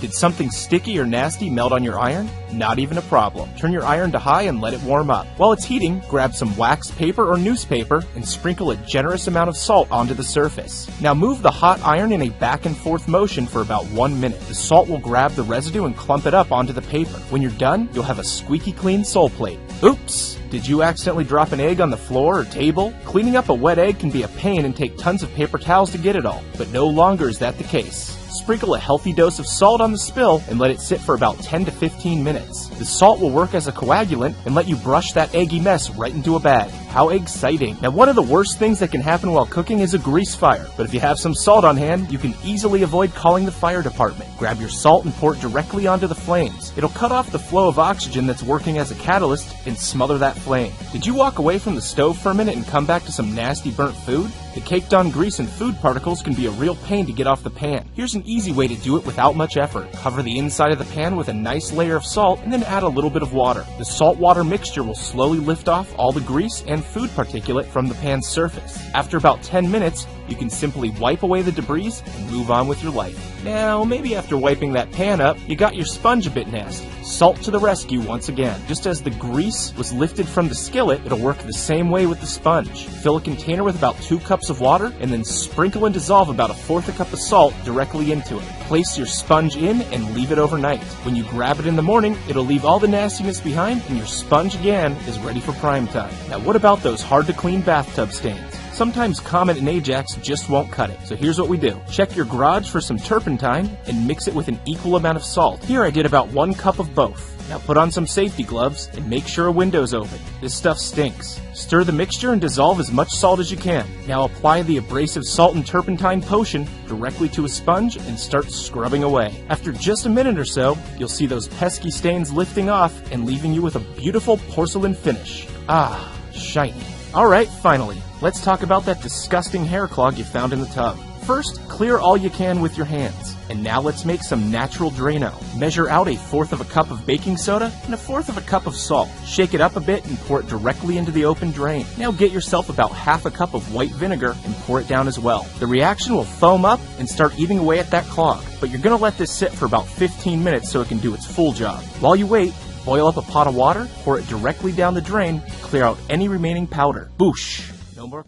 Did something sticky or nasty melt on your iron? Not even a problem. Turn your iron to high and let it warm up. While it's heating, grab some wax paper or newspaper and sprinkle a generous amount of salt onto the surface. Now move the hot iron in a back and forth motion for about 1 minute. The salt will grab the residue and clump it up onto the paper. When you're done, you'll have a squeaky clean sole plate. Oops! Did you accidentally drop an egg on the floor or table? Cleaning up a wet egg can be a pain and take tons of paper towels to get it all, but no longer is that the case. Sprinkle a healthy dose of salt on the spill and let it sit for about 10 to 15 minutes. The salt will work as a coagulant and let you brush that eggy mess right into a bag. How exciting! Now, one of the worst things that can happen while cooking is a grease fire, but if you have some salt on hand, you can easily avoid calling the fire department. Grab your salt and pour it directly onto the flames. It'll cut off the flow of oxygen that's working as a catalyst and smother that flame. Did you walk away from the stove for a minute and come back to some nasty burnt food? The caked on grease and food particles can be a real pain to get off the pan. Here's an easy way to do it without much effort. Cover the inside of the pan with a nice layer of salt and then add a little bit of water. The salt-water mixture will slowly lift off all the grease and food particulate from the pan's surface. After about 10 minutes, you can simply wipe away the debris and move on with your life. Now, maybe after wiping that pan up, you got your sponge a bit nasty. Salt to the rescue once again. Just as the grease was lifted from the skillet, it'll work the same way with the sponge. Fill a container with about 2 cups of water and then sprinkle and dissolve about 1/4 cup of salt directly into it. Place your sponge in and leave it overnight. When you grab it in the morning, it'll leave all the nastiness behind and your sponge again is ready for prime time. Now, what about those hard to clean bathtub stains? Sometimes Comet and Ajax just won't cut it, so here's what we do. Check your garage for some turpentine and mix it with an equal amount of salt. Here I did about 1 cup of both. Now put on some safety gloves and make sure a window's open. This stuff stinks. Stir the mixture and dissolve as much salt as you can. Now apply the abrasive salt and turpentine potion directly to a sponge and start scrubbing away. After just a minute or so, you'll see those pesky stains lifting off and leaving you with a beautiful porcelain finish. Ah, shiny. Alright, finally, let's talk about that disgusting hair clog you found in the tub. First, clear all you can with your hands. And now let's make some natural Drano. Measure out 1/4 cup of baking soda and 1/4 cup of salt. Shake it up a bit and pour it directly into the open drain. Now get yourself about 1/2 cup of white vinegar and pour it down as well. The reaction will foam up and start eating away at that clog. But you're going to let this sit for about 15 minutes so it can do its full job. While you wait, boil up a pot of water, pour it directly down the drain, clear out any remaining powder. Boosh! No more